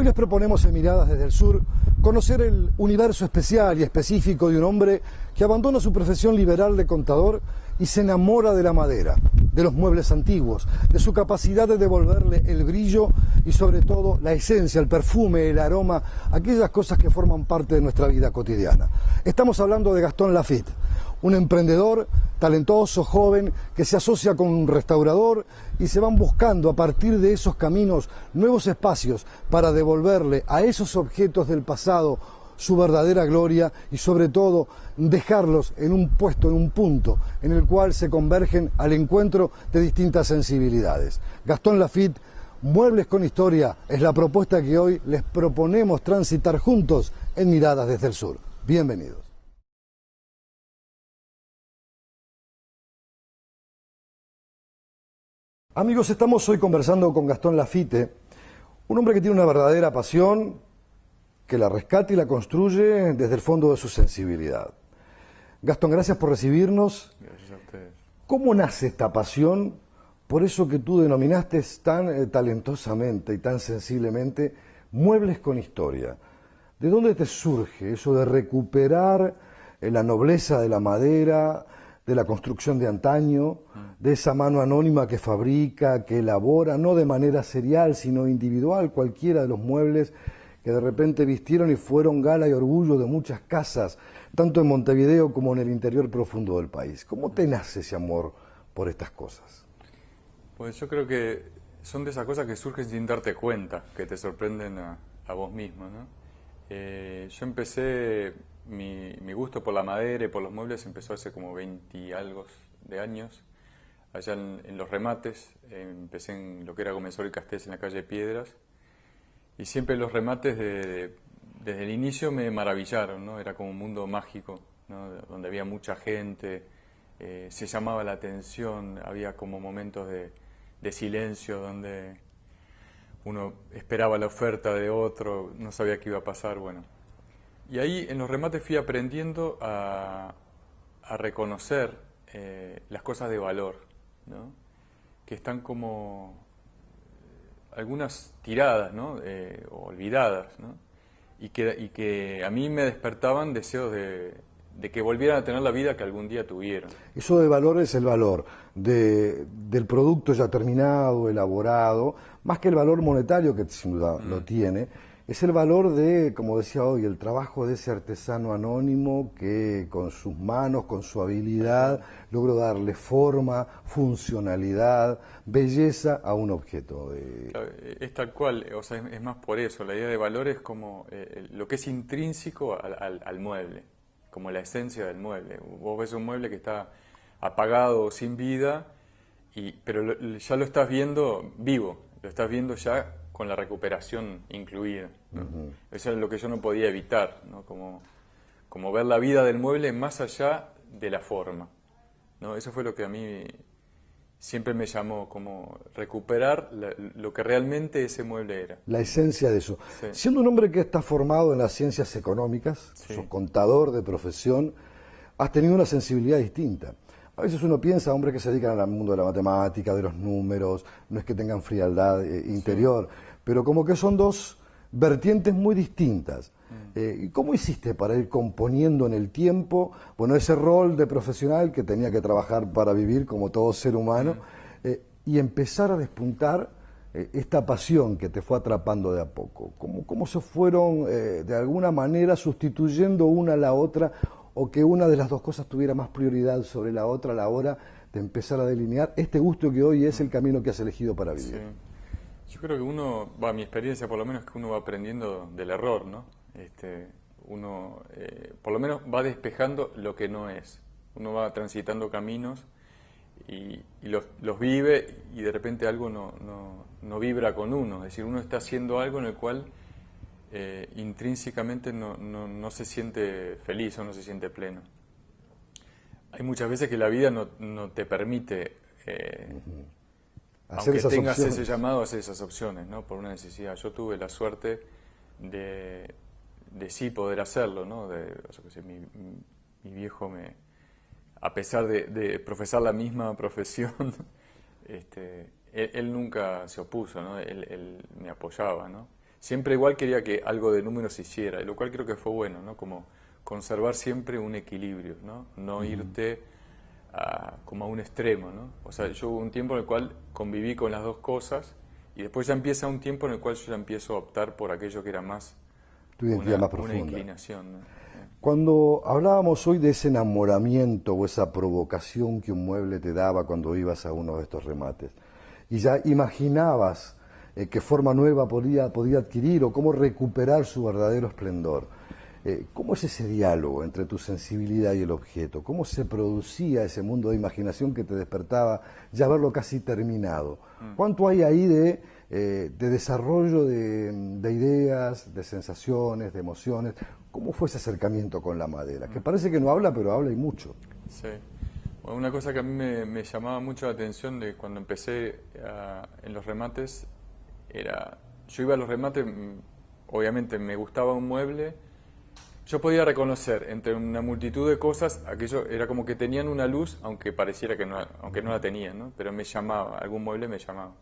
les proponemos en Miradas desde el Sur conocer el universo especial y específico de un hombre que abandona su profesión liberal de contador y se enamora de la madera, de los muebles antiguos, de su capacidad de devolverle el brillo y sobre todo la esencia, el perfume, el aroma, aquellas cosas que forman parte de nuestra vida cotidiana. Estamos hablando de Gastón Laffitte, un emprendedor talentoso, joven, que se asocia con un restaurador y se van buscando a partir de esos caminos nuevos espacios para devolverle a esos objetos del pasado su verdadera gloria y sobre todo dejarlos en un puesto, en un punto en el cual se convergen al encuentro de distintas sensibilidades. Gastón Laffitte, Muebles con Historia, es la propuesta que hoy les proponemos transitar juntos en Miradas desde el Sur. Bienvenidos. Amigos, estamos hoy conversando con Gastón Laffitte, un hombre que tiene una verdadera pasión, que la rescata y la construye desde el fondo de su sensibilidad. Gastón, gracias por recibirnos. Gracias a ustedes. ¿Cómo nace esta pasión por eso que tú denominaste tan talentosamente y tan sensiblemente Muebles con Historia? ¿De dónde te surge eso de recuperar la nobleza de la madera, de la construcción de antaño, de esa mano anónima que fabrica, que elabora, no de manera serial, sino individual, cualquiera de los muebles que de repente vistieron y fueron gala y orgullo de muchas casas, tanto en Montevideo como en el interior profundo del país? ¿Cómo te nace ese amor por estas cosas? Pues yo creo que son de esas cosas que surgen sin darte cuenta, que te sorprenden a vos mismo, ¿no? Yo empecé, mi gusto por la madera y por los muebles empezó hace como 20 y algo de años, allá en Los Remates. Empecé en lo que era Gómez Oro y Castells, en la calle Piedras, y siempre los remates desde el inicio me maravillaron, ¿no? Era como un mundo mágico, ¿no? Donde había mucha gente, se llamaba la atención, había como momentos de silencio donde uno esperaba la oferta de otro, no sabía qué iba a pasar, bueno. Y ahí en los remates fui aprendiendo a reconocer las cosas de valor, ¿no? Que están como algunas tiradas, ¿no? O olvidadas, ¿no? Y que a mí me despertaban deseos de que volvieran a tener la vida que algún día tuvieron. Eso de valor es el valor del producto ya terminado, elaborado, más que el valor monetario que sin duda lo tiene, es el valor de, como decía hoy, el trabajo de ese artesano anónimo que con sus manos, con su habilidad, logró darle forma, funcionalidad, belleza a un objeto. Es tal cual, o sea, es más por eso, la idea de valor es como lo que es intrínseco al mueble, como la esencia del mueble. Vos ves un mueble que está apagado, sin vida, pero ya lo estás viendo vivo, lo estás viendo ya con la recuperación incluida, ¿no? Eso es lo que yo no podía evitar, ¿no? Como ver la vida del mueble más allá de la forma, ¿no? Eso fue lo que a mí siempre me llamó, como recuperar lo que realmente ese mueble era. La esencia de eso. Sí. Siendo un hombre que está formado en las ciencias económicas, Sí. sos contador de profesión, has tenido una sensibilidad distinta. A veces uno piensa, hombres que se dedican al mundo de la matemática, de los números, no es que tengan frialdad interior, pero como que son dos vertientes muy distintas. ¿Y cómo hiciste para ir componiendo en el tiempo, bueno, ese rol de profesional que tenía que trabajar para vivir como todo ser humano, y empezar a despuntar esta pasión que te fue atrapando de a poco? ¿Cómo se fueron de alguna manera sustituyendo una a la otra, o que una de las dos cosas tuviera más prioridad sobre la otra a la hora de empezar a delinear este gusto que hoy es el camino que has elegido para vivir? Sí. Yo creo que uno, mi experiencia por lo menos es que uno va aprendiendo del error, ¿no? Uno por lo menos va despejando lo que no es. Uno va transitando caminos y los vive, y de repente algo no vibra con uno. Es decir, uno está haciendo algo en el cual intrínsecamente no se siente feliz o no se siente pleno. Hay muchas veces que la vida no te permite, aunque tengas ese llamado, hacer esas opciones, ¿no? Por una necesidad. Yo tuve la suerte de sí poder hacerlo, ¿no? O sea, que mi viejo a pesar de profesar la misma profesión, él nunca se opuso, ¿no? Él me apoyaba, ¿no? siempre igual quería que algo de números se hiciera, y lo cual creo que fue bueno, ¿no? Como conservar siempre un equilibrio, ¿no? No irte como a un extremo, ¿no? O sea, yo hubo un tiempo en el cual conviví con las dos cosas, y después ya empieza un tiempo en el cual yo ya empiezo a optar por aquello que era más Tu identidad más una profunda. inclinación, ¿no? Cuando hablábamos hoy de ese enamoramiento o esa provocación que un mueble te daba cuando ibas a uno de estos remates, y ya imaginabas qué forma nueva podía adquirir o cómo recuperar su verdadero esplendor, ¿cómo es ese diálogo entre tu sensibilidad y el objeto? ¿Cómo se producía ese mundo de imaginación que te despertaba ya verlo casi terminado? ¿Cuánto hay ahí de desarrollo de ideas, de sensaciones, de emociones? ¿Cómo fue ese acercamiento con la madera? Que parece que no habla, pero habla y mucho. Sí. Bueno, una cosa que a mí me llamaba mucho la atención de cuando empecé en los remates era, yo iba a los remates, obviamente me gustaba un mueble, yo podía reconocer entre una multitud de cosas, aquello era como que tenían una luz, aunque pareciera que no, aunque no la tenían, ¿no? Pero me llamaba, algún mueble me llamaba.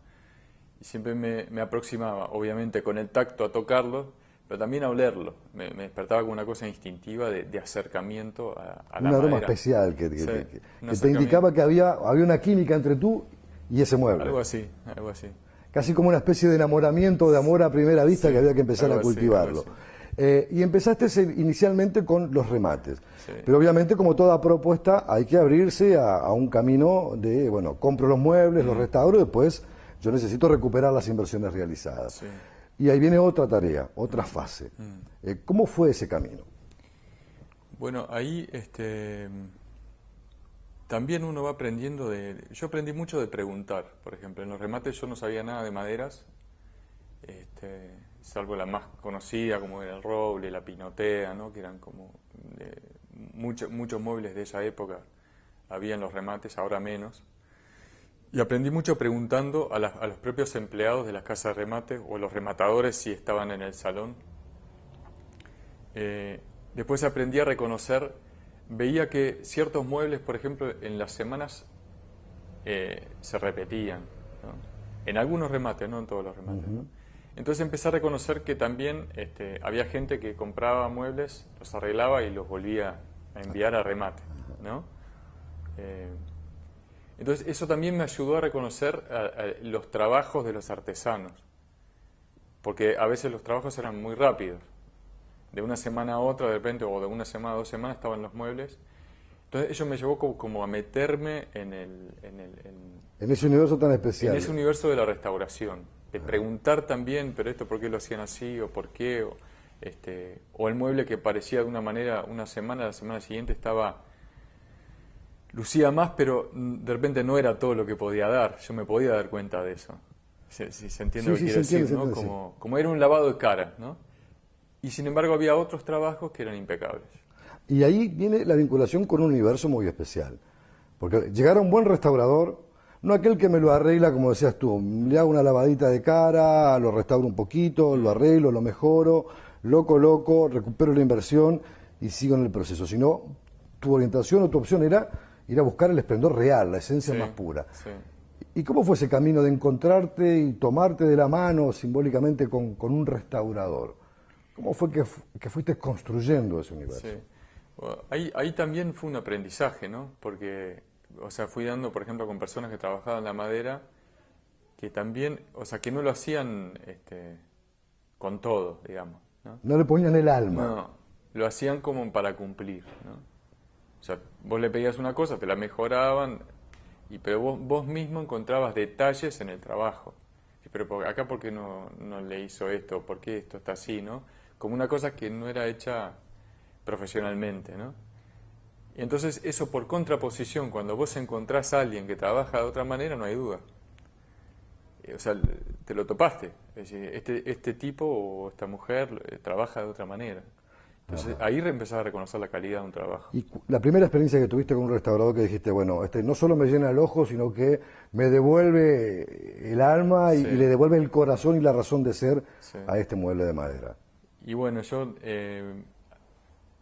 Y siempre me aproximaba, obviamente con el tacto a tocarlo, pero también a olerlo. Me despertaba con una cosa instintiva de acercamiento a la Un aroma madera. especial Sí, un que te acercamiento. indicaba que había una química entre tú y ese mueble. Algo así, algo así. Casi como una especie de enamoramiento, de amor a primera vista, Sí, que había que empezar algo a así, cultivarlo. algo así. Y empezaste inicialmente con los remates. Sí. Pero obviamente, como toda propuesta, hay que abrirse a un camino de, bueno, compro los muebles, los restauro, después yo necesito recuperar las inversiones realizadas. Sí. Y ahí viene otra tarea, otra fase. ¿Cómo fue ese camino? Bueno, ahí también uno va aprendiendo yo aprendí mucho de preguntar, por ejemplo. En los remates yo no sabía nada de maderas, salvo la más conocida, como era el roble, la pinotea, ¿no? Que eran como muchos muebles de esa época había en los remates, ahora menos. Y aprendí mucho preguntando a los propios empleados de las casas de remate o los rematadores si estaban en el salón. Después aprendí a reconocer, veía que ciertos muebles, por ejemplo, en las semanas se repetían, ¿no? En algunos remates, no en todos los remates, ¿no? Entonces empecé a reconocer que también había gente que compraba muebles, los arreglaba y los volvía a enviar a remate, ¿no? Entonces eso también me ayudó a reconocer los trabajos de los artesanos, porque a veces los trabajos eran muy rápidos. De una semana a otra, de repente, o de una semana a 2 semanas estaban los muebles. Entonces eso me llevó como a meterme en ese universo tan especial. En ese universo de la restauración, de preguntar también, pero esto por qué lo hacían así, o por qué, o el mueble que parecía de una manera una semana, la semana siguiente lucía más, pero de repente no era todo lo que podía dar. Yo me podía dar cuenta de eso. Si se entiende lo que quiero decir, ¿no? Como era un lavado de cara, ¿no? Y sin embargo había otros trabajos que eran impecables. Y ahí viene la vinculación con un universo muy especial. Porque llegar a un buen restaurador, no aquel que me lo arregla, como decías tú, le hago una lavadita de cara, lo restauro un poquito, lo arreglo, lo mejoro, lo coloco, recupero la inversión y sigo en el proceso. Sino tu orientación o tu opción era ir a buscar el esplendor real, la esencia más pura. Sí. ¿Y cómo fue ese camino de encontrarte y tomarte de la mano simbólicamente con un restaurador? ¿Cómo fue que fuiste construyendo ese universo? Sí. Bueno, ahí también fue un aprendizaje, ¿no? Porque, o sea, fui dando, por ejemplo, con personas que trabajaban la madera, que también, o sea, que no lo hacían con todo, digamos, ¿no? No le ponían el alma. No, lo hacían como para cumplir, ¿no? O sea, vos le pedías una cosa, te la mejoraban, pero vos mismo encontrabas detalles en el trabajo. Pero acá, ¿por qué no le hizo esto? ¿Por qué esto está así, no? Como una cosa que no era hecha profesionalmente, ¿no? Y entonces eso, por contraposición, cuando vos encontrás a alguien que trabaja de otra manera, no hay duda. O sea, te lo topaste. Es decir, este tipo o esta mujer trabaja de otra manera. Entonces ahí empezás a reconocer la calidad de un trabajo. Y la primera experiencia que tuviste con un restaurador que dijiste, bueno, no solo me llena el ojo, sino que me devuelve el alma y le devuelve el corazón y la razón de ser a este mueble de madera. Y bueno, yo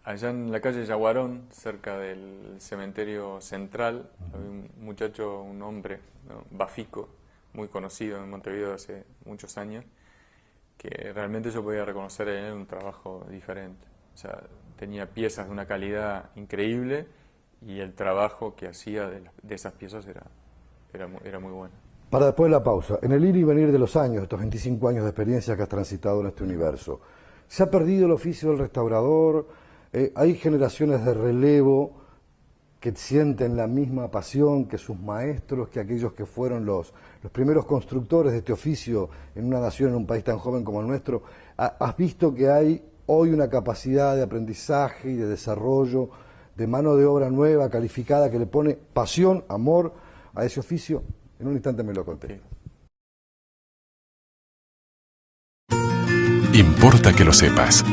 allá en la calle Yaguarón, cerca del cementerio central, había un muchacho, un hombre, ¿no? Bafico, muy conocido en Montevideo hace muchos años, que realmente yo podía reconocer en él un trabajo diferente. O sea, tenía piezas de una calidad increíble y el trabajo que hacía de esas piezas era muy bueno. Para después de la pausa, en el ir y venir de los años, estos 25 años de experiencia que has transitado en este universo, ¿se ha perdido el oficio del restaurador? ¿Hay generaciones de relevo que sienten la misma pasión que sus maestros, que aquellos que fueron los primeros constructores de este oficio en una nación, en un país tan joven como el nuestro? ¿Has visto que hay hoy una capacidad de aprendizaje y de desarrollo, de mano de obra nueva, calificada, que le pone pasión, amor a ese oficio? En un instante me lo conté. Importa que lo sepas.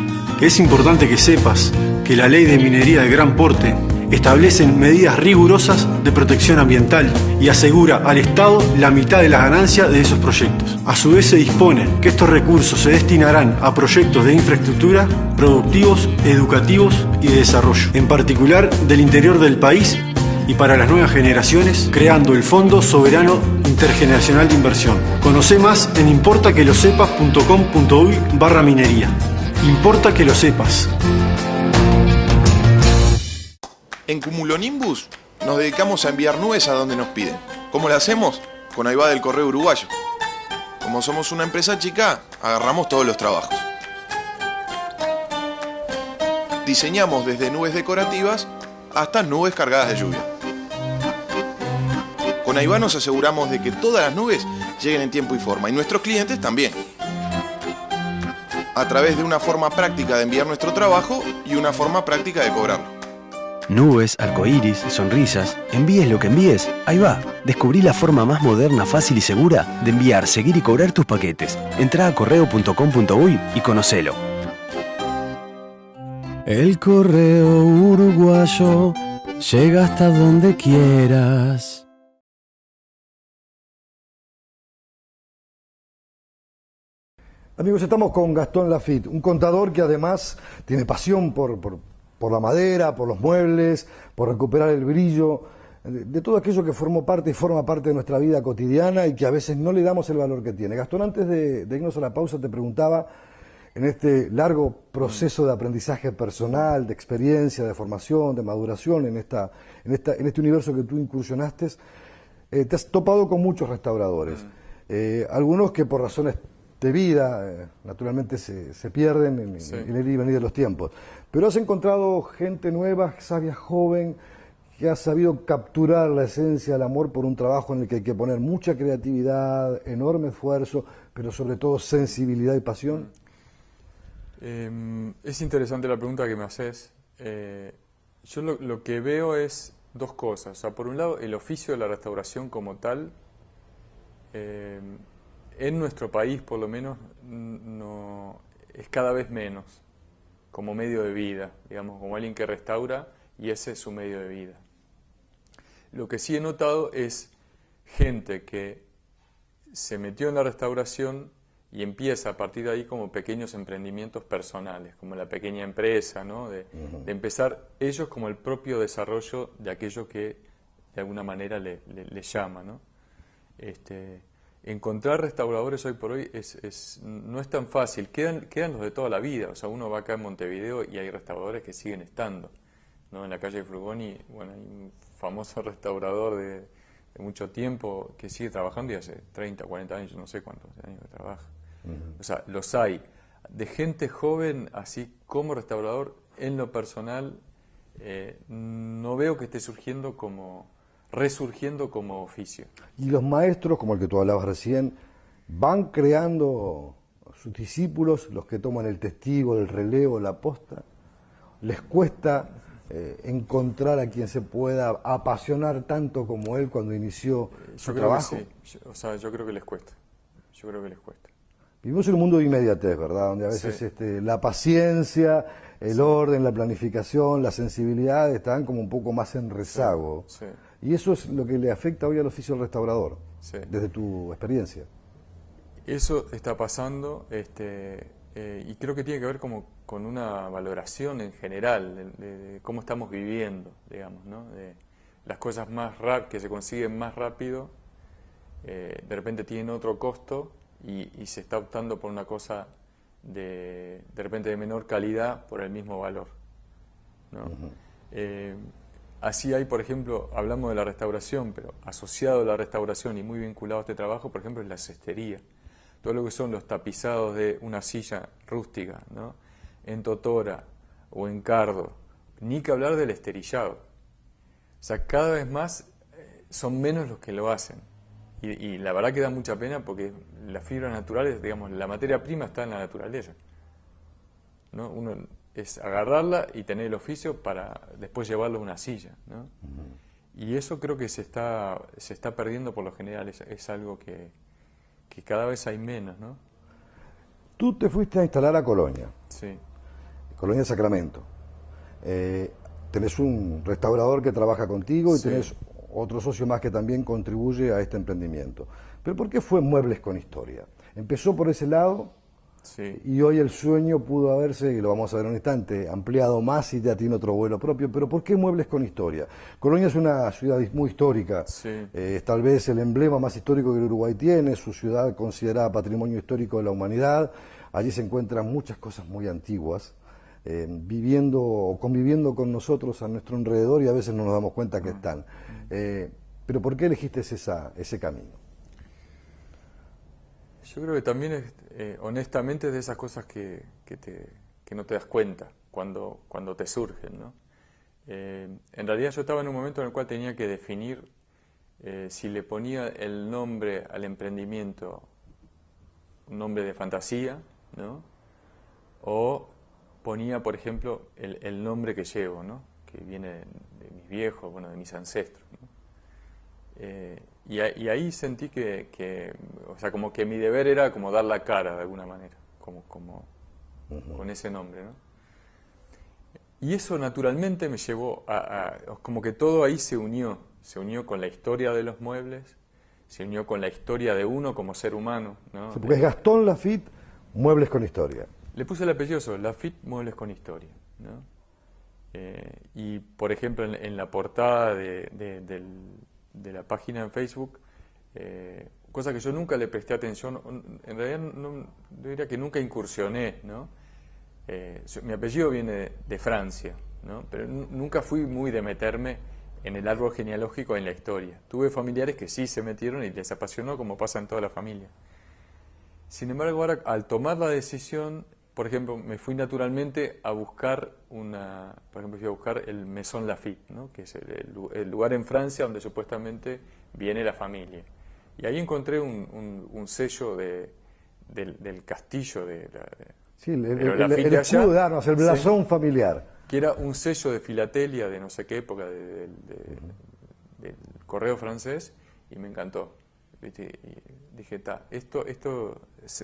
Es importante que sepas que la Ley de Minería de Gran Porte establece medidas rigurosas de protección ambiental y asegura al Estado la mitad de las ganancias de esos proyectos. A su vez se dispone que estos recursos se destinarán a proyectos de infraestructura, productivos, educativos y de desarrollo, en particular del interior del país y para las nuevas generaciones, creando el Fondo Soberano Intergeneracional de Inversión. Conoce más en importaquelosepas.com.uy/minería. Importa que lo sepas. En Cumulonimbus nos dedicamos a enviar nubes a donde nos piden. ¿Cómo lo hacemos? Con Aivá del Correo Uruguayo. Como somos una empresa chica, agarramos todos los trabajos. Diseñamos desde nubes decorativas hasta nubes cargadas de lluvia. Con Aivá nos aseguramos de que todas las nubes lleguen en tiempo y forma, y nuestros clientes también. A través de una forma práctica de enviar nuestro trabajo y una forma práctica de cobrarlo. Nubes, arcoíris, sonrisas, envíes lo que envíes, ahí va. Descubrí la forma más moderna, fácil y segura de enviar, seguir y cobrar tus paquetes. Entrá a correo.com.uy y conocelo. El correo uruguayo llega hasta donde quieras. Amigos, estamos con Gastón Lafitte, un contador que además tiene pasión por la madera, por los muebles, por recuperar el brillo, de todo aquello que formó parte y forma parte de nuestra vida cotidiana y que a veces no le damos el valor que tiene. Gastón, antes de irnos a la pausa, te preguntaba, en este largo proceso de aprendizaje personal, de experiencia, de formación, de maduración, en este universo que tú incursionaste, te has topado con muchos restauradores, algunos que por razones de vida, naturalmente se pierden en el ir y venir de los tiempos. Pero has encontrado gente nueva, sabia, joven, que ha sabido capturar la esencia del amor por un trabajo en el que hay que poner mucha creatividad, enorme esfuerzo, pero sobre todo sensibilidad y pasión. Es interesante la pregunta que me haces. Yo lo que veo es dos cosas. O sea, por un lado, el oficio de la restauración como tal, en nuestro país, por lo menos, no es cada vez menos como medio de vida, digamos, como alguien que restaura y ese es su medio de vida. Lo que sí he notado es gente que se metió en la restauración y empieza a partir de ahí como pequeños emprendimientos personales, como la pequeña empresa, ¿no? De empezar ellos como el propio desarrollo de aquello que de alguna manera le llama, ¿no? Encontrar restauradores hoy por hoy no es tan fácil, quedan los de toda la vida, o sea, uno va acá en Montevideo y hay restauradores que siguen estando, ¿no? En la calle Frugoni, bueno, hay un famoso restaurador de mucho tiempo que sigue trabajando y hace 30, 40 años, no sé cuántos años que trabaja. O sea, los hay. De gente joven, así como restaurador, en lo personal, no veo que esté resurgiendo como oficio. Y los maestros, como el que tú hablabas recién, van creando sus discípulos, los que toman el testigo, el relevo, la posta. Les cuesta encontrar a quien se pueda apasionar tanto como él cuando inició su trabajo. Sí. O sea, yo creo que les cuesta. Vivimos en un mundo de inmediatez, ¿verdad? Donde a veces la paciencia, el orden, la planificación, la sensibilidad están como un poco más en rezago. Sí. Y eso es lo que le afecta hoy al oficio del restaurador, desde tu experiencia. Eso está pasando y creo que tiene que ver como con una valoración en general de cómo estamos viviendo, digamos, ¿no? De las cosas que se consiguen más rápido, de repente tienen otro costo y se está optando por una cosa de repente de menor calidad por el mismo valor, ¿no? Así hay, por ejemplo, hablamos de la restauración, pero asociado a la restauración y muy vinculado a este trabajo, por ejemplo, es la cestería. Todo lo que son los tapizados de una silla rústica, ¿no? En totora o en cardo, ni que hablar del esterillado. O sea, cada vez más son menos los que lo hacen. Y la verdad que da mucha pena porque las fibras naturales, digamos, la materia prima está en la naturaleza, ¿no? Uno es agarrarla y tener el oficio para después llevarlo a una silla, ¿no? Y eso creo que se está perdiendo por lo general, es algo que cada vez hay menos, ¿no? Tú te fuiste a instalar a Colonia. Sí. Colonia Sacramento. Tenés un restaurador que trabaja contigo y Sí. tenés otro socio más que también contribuye a este emprendimiento. Pero ¿por qué fue Muebles con Historia? Empezó por ese lado Sí. y hoy el sueño pudo haberse, y lo vamos a ver en un instante, ampliado más y ya tiene otro vuelo propio. Pero ¿por qué Muebles con Historia? Colonia es una ciudad muy histórica, Sí. es tal vez el emblema más histórico que el Uruguay tiene, su ciudad considerada patrimonio histórico de la humanidad. Allí se encuentran muchas cosas muy antiguas, viviendo o conviviendo con nosotros a nuestro alrededor y a veces no nos damos cuenta que están. Pero ¿por qué elegiste ese camino? Yo creo que también, honestamente, es de esas cosas que no te das cuenta cuando te surgen, ¿no? En realidad yo estaba en un momento en el cual tenía que definir si le ponía el nombre al emprendimiento, un nombre de fantasía, ¿no? O ponía, por ejemplo, el nombre que llevo, ¿no? Que viene de mis viejos, bueno, de mis ancestros, ¿no? Y ahí sentí o sea, como que mi deber era como dar la cara de alguna manera, con ese nombre, ¿no? Y eso naturalmente me llevó como que todo ahí se unió con la historia de los muebles, se unió con la historia de uno como ser humano, ¿no? Porque es Gastón Lafitte, Muebles con Historia. Le puse el apellido Lafitte, Muebles con Historia, ¿no? Y por ejemplo en la portada de la página en Facebook, cosa que yo nunca le presté atención, en realidad no, yo diría que nunca incursioné, ¿no? Mi apellido viene de Francia, ¿no? Pero nunca fui muy de meterme en el árbol genealógico en la historia. Tuve familiares que sí se metieron y les apasionó, como pasa en toda la familia. Sin embargo, ahora al tomar la decisión, por ejemplo, me fui naturalmente a buscar fui a buscar el Maison Lafitte, ¿no? Que es el lugar en Francia donde supuestamente viene la familia. Y ahí encontré un sello del castillo Sí, el Lafitte de allá, escudo de armas, el blasón sí, familiar. que era un sello de filatelia de no sé qué época del correo francés, y me encantó. ¿Viste? Y dije, esto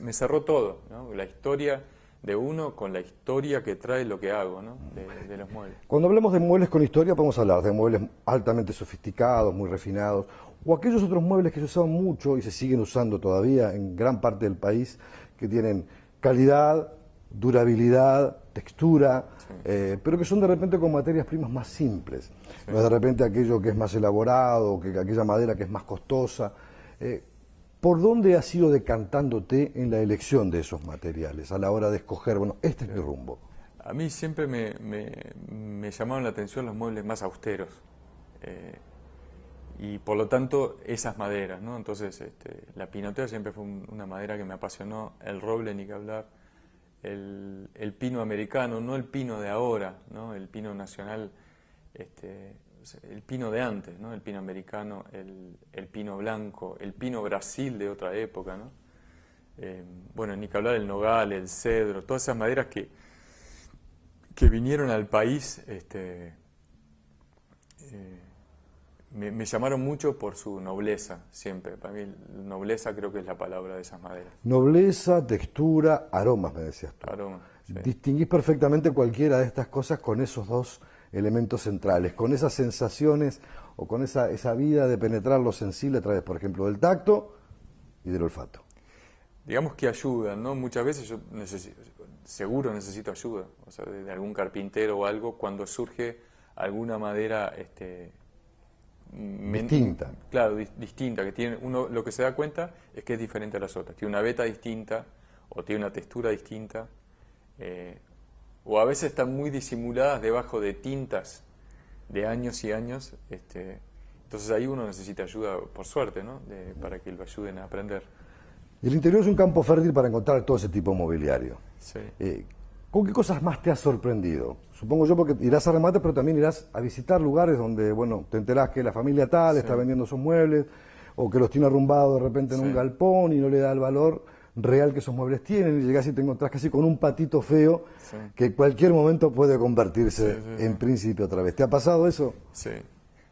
me cerró todo, ¿no? La historia de uno con la historia que trae lo que hago, ¿no? de los muebles. Cuando hablamos de muebles con historia, podemos hablar de muebles altamente sofisticados, muy refinados, o aquellos otros muebles que se usaban mucho y se siguen usando todavía en gran parte del país, que tienen calidad, durabilidad, textura, sí, pero que son de repente con materias primas más simples. Sí. No es de repente aquello que es más elaborado, que aquella madera que es más costosa. ¿Por dónde has ido decantándote en la elección de esos materiales a la hora de escoger, bueno, este es mi rumbo? A mí siempre me llamaron la atención los muebles más austeros, y por lo tanto esas maderas, ¿no? Entonces la pinotea siempre fue una madera que me apasionó, el roble ni que hablar, el pino americano, no el pino de ahora, ¿no? El pino nacional, el pino de antes, ¿no? El pino americano, el pino blanco, el pino Brasil de otra época, ¿no? Bueno, ni que hablar el nogal, el cedro, todas esas maderas que vinieron al país, me llamaron mucho por su nobleza, siempre. Para mí, nobleza creo que es la palabra de esas maderas. Nobleza, textura, aromas, me decías tú. Aromas, sí. Distinguís perfectamente cualquiera de estas cosas con esos dos elementos centrales, con esas sensaciones o con esa vida de penetrar lo sensible a través, por ejemplo, del tacto y del olfato. Digamos que ayudan, ¿no? Muchas veces yo seguro necesito ayuda, o sea, de algún carpintero o algo, cuando surge alguna madera distinta. Claro, distinta, que tiene uno, lo que se da cuenta es que es diferente a las otras, tiene una veta distinta o tienen una textura distinta, o a veces están muy disimuladas debajo de tintas de años y años. Entonces ahí uno necesita ayuda, por suerte, ¿no? Para que lo ayuden a aprender. Y el interior es un campo fértil para encontrar todo ese tipo de mobiliario. Sí. ¿Con qué cosas más te has sorprendido? Supongo yo porque irás a remates, pero también irás a visitar lugares donde, bueno, te enterás que la familia tal está vendiendo sus muebles, o que los tiene arrumbados de repente en un galpón y no le da el valor real que esos muebles tienen, y llegás y te encontrás casi con un patito feo que en cualquier momento puede convertirse en príncipe otra vez. ¿Te ha pasado eso? Sí.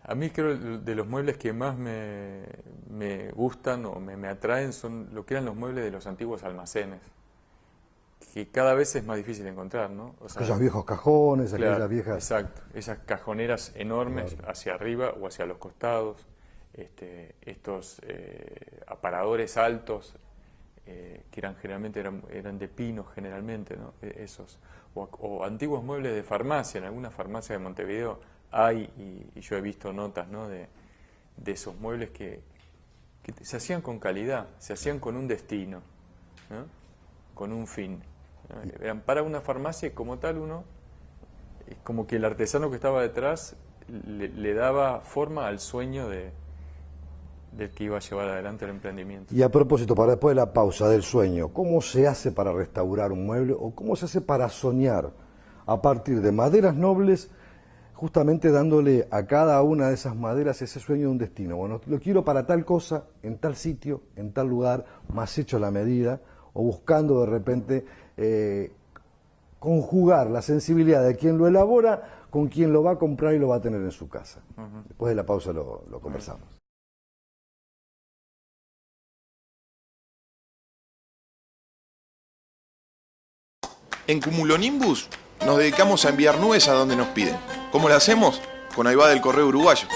A mí creo de los muebles que más me gustan o me atraen son lo que eran los muebles de los antiguos almacenes, que cada vez es más difícil de encontrar, ¿no? O sea, aquellos viejos cajones, claro, aquellas viejas... Exacto, esas cajoneras enormes hacia arriba o hacia los costados, estos aparadores altos, que generalmente eran de pino generalmente, ¿no? Esos, o antiguos muebles de farmacia. En alguna farmacia de Montevideo hay, y yo he visto notas, ¿no? de esos muebles que se hacían con calidad, se hacían con un destino, ¿no? Con un fin, ¿no? Eran para una farmacia y como tal es como que el artesano que estaba detrás le daba forma al sueño del que iba a llevar adelante el emprendimiento. Y a propósito, para después de la pausa del sueño, ¿cómo se hace para restaurar un mueble o cómo se hace para soñar a partir de maderas nobles, justamente dándole a cada una de esas maderas ese sueño de un destino? Bueno, lo quiero para tal cosa, en tal sitio, en tal lugar, más hecho a la medida, o buscando de repente conjugar la sensibilidad de quien lo elabora con quien lo va a comprar y lo va a tener en su casa. Después de la pausa lo conversamos. En Cumulonimbus nos dedicamos a enviar nubes a donde nos piden. ¿Cómo lo hacemos? Con Aivá del Correo Uruguayo.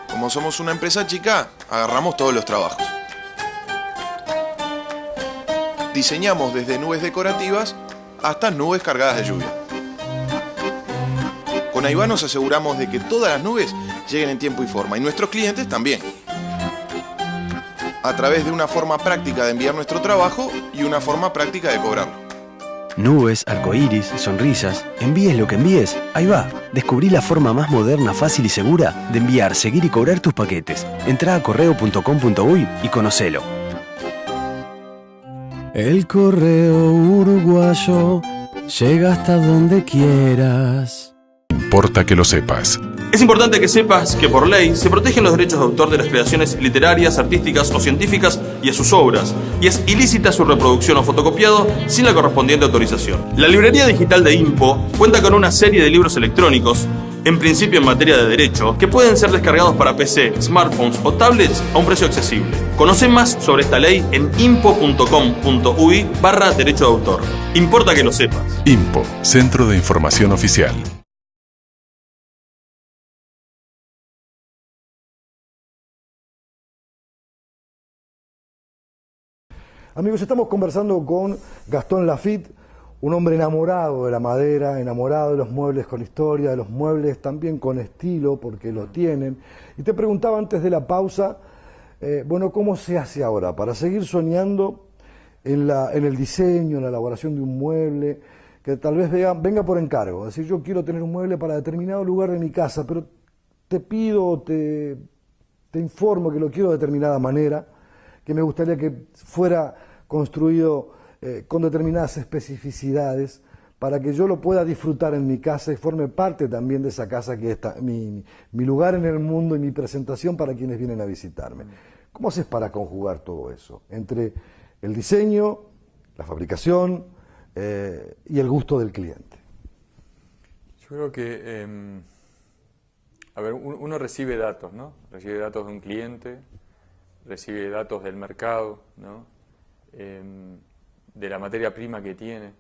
Como somos una empresa chica, agarramos todos los trabajos. Diseñamos desde nubes decorativas hasta nubes cargadas de lluvia. Con Aivá nos aseguramos de que todas las nubes lleguen en tiempo y forma, y nuestros clientes también. A través de una forma práctica de enviar nuestro trabajo y una forma práctica de cobrarlo. Nubes, arcoíris, sonrisas, envíes lo que envíes, ahí va. Descubrí la forma más moderna, fácil y segura de enviar, seguir y cobrar tus paquetes. Entrá a correo.com.uy y conocelo. El correo uruguayo llega hasta donde quieras. Importa que lo sepas. Es importante que sepas que por ley se protegen los derechos de autor de las creaciones literarias, artísticas o científicas y a sus obras, y es ilícita su reproducción o fotocopiado sin la correspondiente autorización. La librería digital de Impo cuenta con una serie de libros electrónicos, en principio en materia de derecho, que pueden ser descargados para PC, smartphones o tablets a un precio accesible. Conoce más sobre esta ley en impo.com.uy/derecho de autor. Importa que lo sepas. Impo, Centro de Información Oficial. Amigos, estamos conversando con Gastón Lafitte, un hombre enamorado de la madera, enamorado de los muebles con historia, de los muebles también con estilo, porque lo tienen. Y te preguntaba antes de la pausa, bueno, ¿cómo se hace ahora para seguir soñando en el diseño, en la elaboración de un mueble, que tal vez venga por encargo? Es decir, yo quiero tener un mueble para determinado lugar de mi casa, pero te pido, te informo que lo quiero de determinada manera, que me gustaría que fuera construido con determinadas especificidades para que yo lo pueda disfrutar en mi casa y forme parte también de esa casa que es mi lugar en el mundo y mi presentación para quienes vienen a visitarme. ¿Cómo haces para conjugar todo eso entre el diseño, la fabricación y el gusto del cliente? Yo creo que, uno recibe datos, ¿no? Recibe datos de un cliente, recibe datos del mercado, ¿no? De la materia prima que tiene.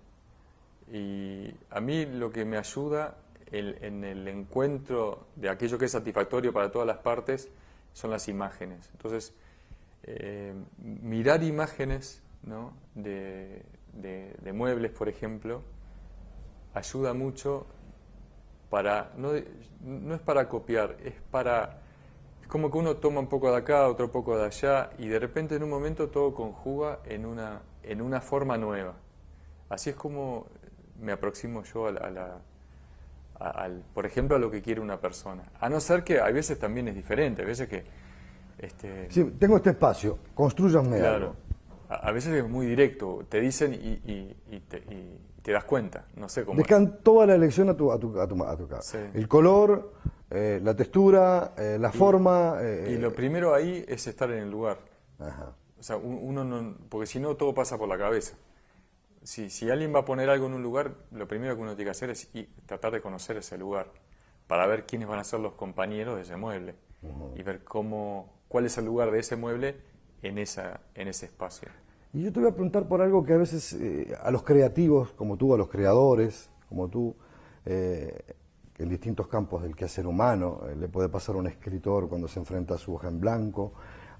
Y a mí lo que me ayuda en el encuentro de aquello que es satisfactorio para todas las partes son las imágenes. Entonces, mirar imágenes, ¿no? de muebles, por ejemplo, ayuda mucho para, no es para copiar, es como que uno toma un poco de acá, otro poco de allá, y de repente en un momento todo conjuga en una en una forma nueva. Así es como me aproximo yo por ejemplo, a lo que quiere una persona. A no ser que a veces también es diferente, a veces que... Sí, tengo este espacio, construyanme claro, algo. a veces es muy directo, te dicen y te das cuenta, no sé cómo es. Dejan toda la elección a tu casa. Sí. El color, la textura, la forma... y lo primero ahí es estar en el lugar. Ajá. O sea, uno no... Porque si no, todo pasa por la cabeza. Si alguien va a poner algo en un lugar, lo primero que uno tiene que hacer es tratar de conocer ese lugar, para ver quiénes van a ser los compañeros de ese mueble, y ver cuál es el lugar de ese mueble en ese espacio. Y yo te voy a preguntar por algo que a veces a los creativos, como tú, a los creadores, como tú, en distintos campos del quehacer humano, le puede pasar a un escritor cuando se enfrenta a su hoja en blanco,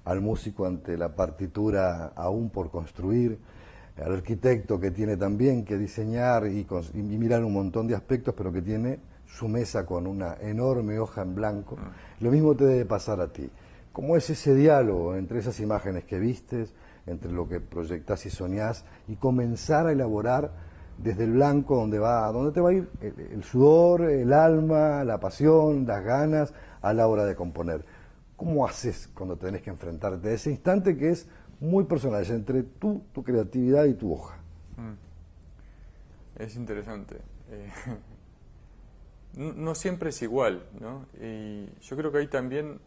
al músico ante la partitura aún por construir, al arquitecto que tiene también que diseñar y mirar un montón de aspectos, pero que tiene su mesa con una enorme hoja en blanco. Lo mismo te debe pasar a ti. ¿Cómo es ese diálogo entre esas imágenes que vistes, entre lo que proyectás y soñás, y comenzar a elaborar desde el blanco donde te va a ir el sudor, el alma, la pasión, las ganas a la hora de componer? ¿Cómo haces cuando tenés que enfrentarte a ese instante que es muy personal, es entre tu creatividad y tu hoja? Es interesante. No siempre es igual, ¿no? Y yo creo que ahí también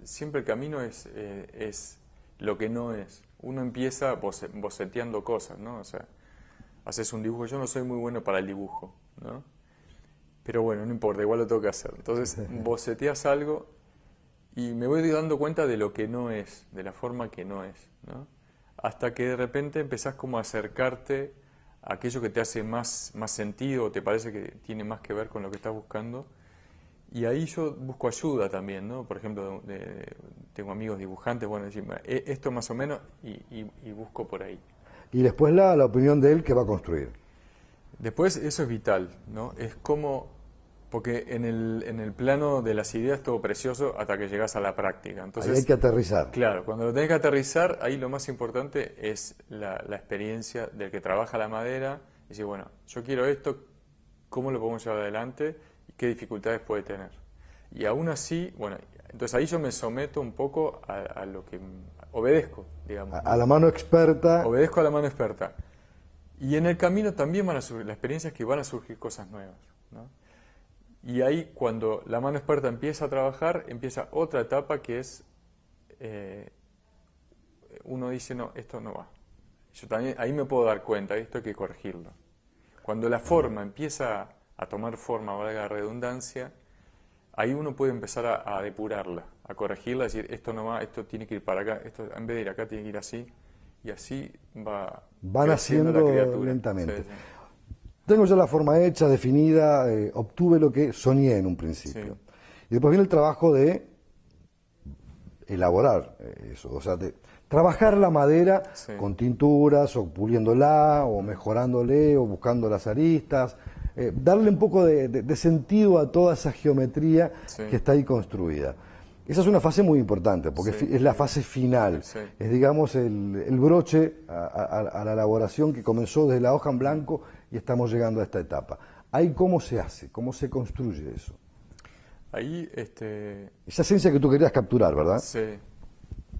siempre el camino es lo que no es. Uno empieza boceteando cosas, ¿no? O sea, haces un dibujo. Yo no soy muy bueno para el dibujo, ¿no? Pero bueno, no importa, igual lo tengo que hacer. Entonces, boceteas algo y me voy dando cuenta de lo que no es, de la forma que no es, ¿no? Hasta que de repente empezás como a acercarte a aquello que te hace más sentido, o te parece que tiene más que ver con lo que estás buscando. Y ahí yo busco ayuda también, ¿no? Por ejemplo, tengo amigos dibujantes, bueno, decirme, esto más o menos, y busco por ahí. Y después la opinión de él que va a construir. Después, eso es vital, ¿no? Es como... Porque en el plano de las ideas todo precioso hasta que llegas a la práctica. Entonces, ahí hay que aterrizar. Claro, cuando lo tenés que aterrizar, ahí lo más importante es la experiencia del que trabaja la madera. Y decir, bueno, yo quiero esto, ¿cómo lo podemos llevar adelante? ¿Y qué dificultades puede tener? Y aún así, bueno, entonces ahí yo me someto un poco a lo que... Obedezco, digamos. A la mano experta. Obedezco a la mano experta. Y en el camino también van a surgir, la experiencia es que van a surgir cosas nuevas, ¿no? Y ahí, cuando la mano experta empieza a trabajar, empieza otra etapa que es, uno dice, no, esto no va. Yo también, ahí me puedo dar cuenta, esto hay que corregirlo. Cuando la forma empieza a tomar forma, valga la redundancia, ahí uno puede empezar a depurarla, a corregirla, a decir, esto no va, esto tiene que ir para acá, esto en vez de ir acá tiene que ir así, y así van haciendo la criatura lentamente. Sí, sí. Tengo ya la forma hecha, definida, obtuve lo que soñé en un principio. Sí. Y después viene el trabajo de elaborar eso, o sea, de trabajar la madera con tinturas, o puliéndola, o mejorándole, o buscando las aristas, darle un poco de sentido a toda esa geometría que está ahí construida. Esa es una fase muy importante, porque es la fase final, es, digamos, el broche a la elaboración que comenzó desde la hoja en blanco y estamos llegando a esta etapa. Ahí, ¿cómo se hace? ¿Cómo se construye eso? Ahí, esa esencia que tú querías capturar, ¿verdad? Sí.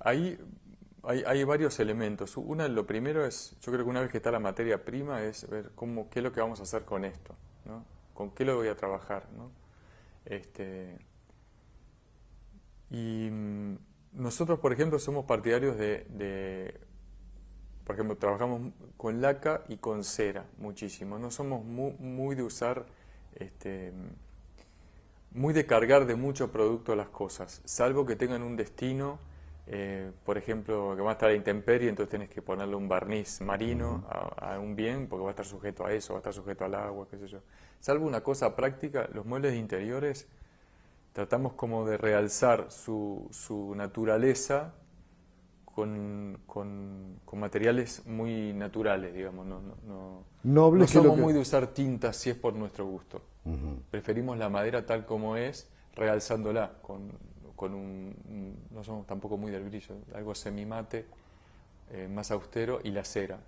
Ahí hay varios elementos. Lo primero es, yo creo que una vez que está la materia prima, es ver qué es lo que vamos a hacer con esto, ¿no? ¿Con qué lo voy a trabajar, ¿no? Y nosotros, por ejemplo, somos partidarios por ejemplo, trabajamos con laca y con cera muchísimo. No somos muy de usar, muy de cargar de mucho producto las cosas, salvo que tengan un destino, por ejemplo, que va a estar a intemperie, entonces tienes que ponerle un barniz marino a un bien, porque va a estar sujeto a eso, va a estar sujeto al agua, qué sé yo. Salvo una cosa práctica, los muebles de interiores tratamos como de realzar su naturaleza con materiales muy naturales, digamos. No somos muy de usar tintas si es por nuestro gusto. Preferimos la madera tal como es, realzándola no somos tampoco muy del brillo, algo semimate más austero, y la cera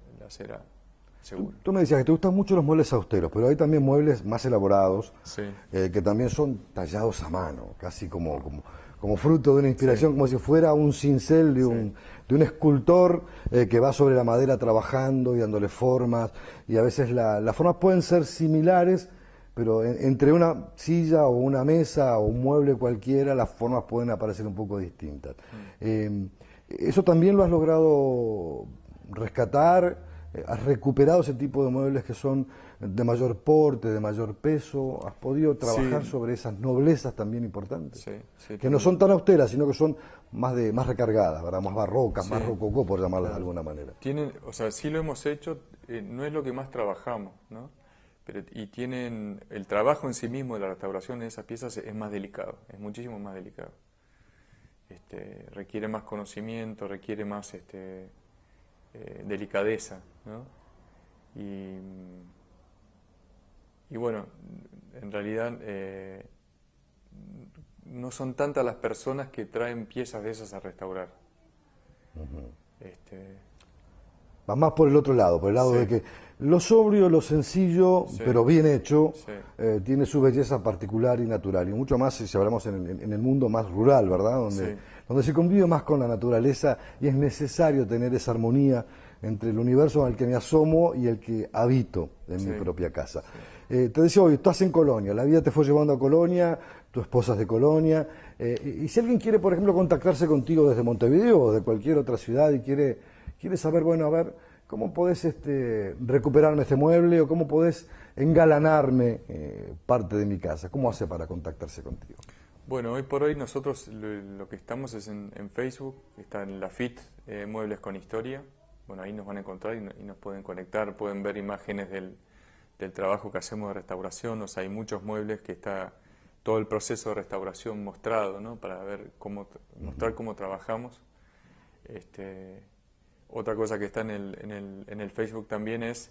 seguro. Tú me decías que te gustan mucho los muebles austeros, pero hay también muebles más elaborados, Sí. Que también son tallados a mano, casi como fruto de una inspiración, como si fuera un cincel de un escultor que va sobre la madera trabajando y dándole formas, y a veces las formas pueden ser similares, pero entre una silla o una mesa o un mueble cualquiera, las formas pueden aparecer un poco distintas. ¿Eso también lo has logrado rescatar? ¿Has recuperado ese tipo de muebles que son de mayor porte, de mayor peso? ¿Has podido trabajar sobre esas noblezas también importantes? Sí, que no son tan austeras, sino que son más recargadas, ¿verdad? Más barrocas, más rococó, por llamarlas de alguna manera. Sí lo hemos hecho, no es lo que más trabajamos, ¿no? Y tienen, el trabajo en sí mismo de la restauración de esas piezas es más delicado, es muchísimo más delicado. Requiere más conocimiento, requiere más delicadeza, ¿no? Y bueno, en realidad no son tantas las personas que traen piezas de esas a restaurar. Va más por el otro lado, por el lado de que lo sobrio, lo sencillo, pero bien hecho, tiene su belleza particular y natural, y mucho más si hablamos en el mundo más rural, ¿verdad? Donde se convive más con la naturaleza y es necesario tener esa armonía entre el universo al que me asomo y el que habito en mi propia casa. Te decía hoy, estás en Colonia, la vida te fue llevando a Colonia, tu esposa es de Colonia, y si alguien quiere, por ejemplo, contactarse contigo desde Montevideo o de cualquier otra ciudad y quiere saber, bueno, a ver, ¿cómo podés recuperarme este mueble o cómo podés engalanarme parte de mi casa? ¿Cómo hace para contactarse contigo? Bueno, hoy por hoy nosotros lo que estamos es en Facebook, está en la FIT, Muebles con Historia. Bueno, ahí nos van a encontrar y nos pueden conectar, pueden ver imágenes del trabajo que hacemos de restauración. O sea, hay muchos muebles que está todo el proceso de restauración mostrado, ¿no? Para ver mostrar cómo trabajamos. Otra cosa que está en el Facebook también es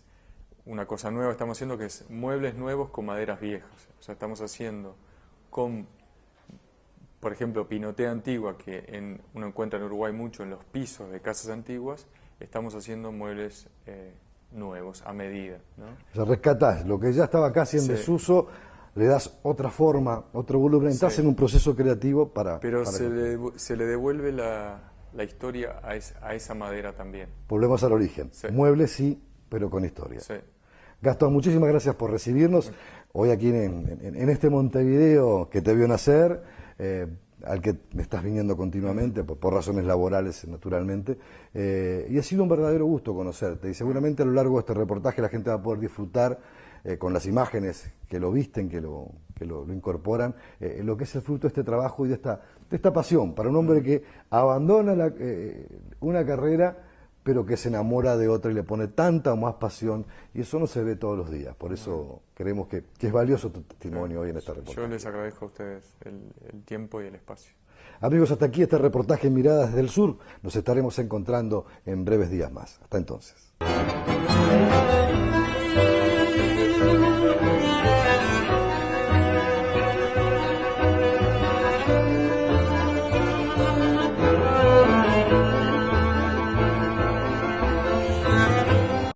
una cosa nueva que estamos haciendo, que es muebles nuevos con maderas viejas. O sea, estamos haciendo con, por ejemplo, pinotea antigua, que uno encuentra en Uruguay mucho en los pisos de casas antiguas. Estamos haciendo muebles nuevos, a medida, ¿no? O sea, rescatás lo que ya estaba casi en desuso, le das otra forma, otro volumen, estás en un proceso creativo para... Pero se le devuelve la historia a esa madera también. Volvemos al origen. Muebles sí, pero con historia. Gastón, muchísimas gracias por recibirnos hoy aquí en este Montevideo que te vio nacer, al que me estás viniendo continuamente por razones laborales, naturalmente, y ha sido un verdadero gusto conocerte, y seguramente a lo largo de este reportaje la gente va a poder disfrutar con las imágenes que lo visten, que lo incorporan, lo que es el fruto de este trabajo y de esta pasión para un hombre que abandona una carrera pero que se enamora de otra y le pone tanta o más pasión, y eso no se ve todos los días. Por eso creemos que es valioso tu testimonio hoy en esta reportaje. Yo les agradezco a ustedes el tiempo y el espacio. Amigos, hasta aquí este reportaje Miradas del Sur. Nos estaremos encontrando en breves días más. Hasta entonces.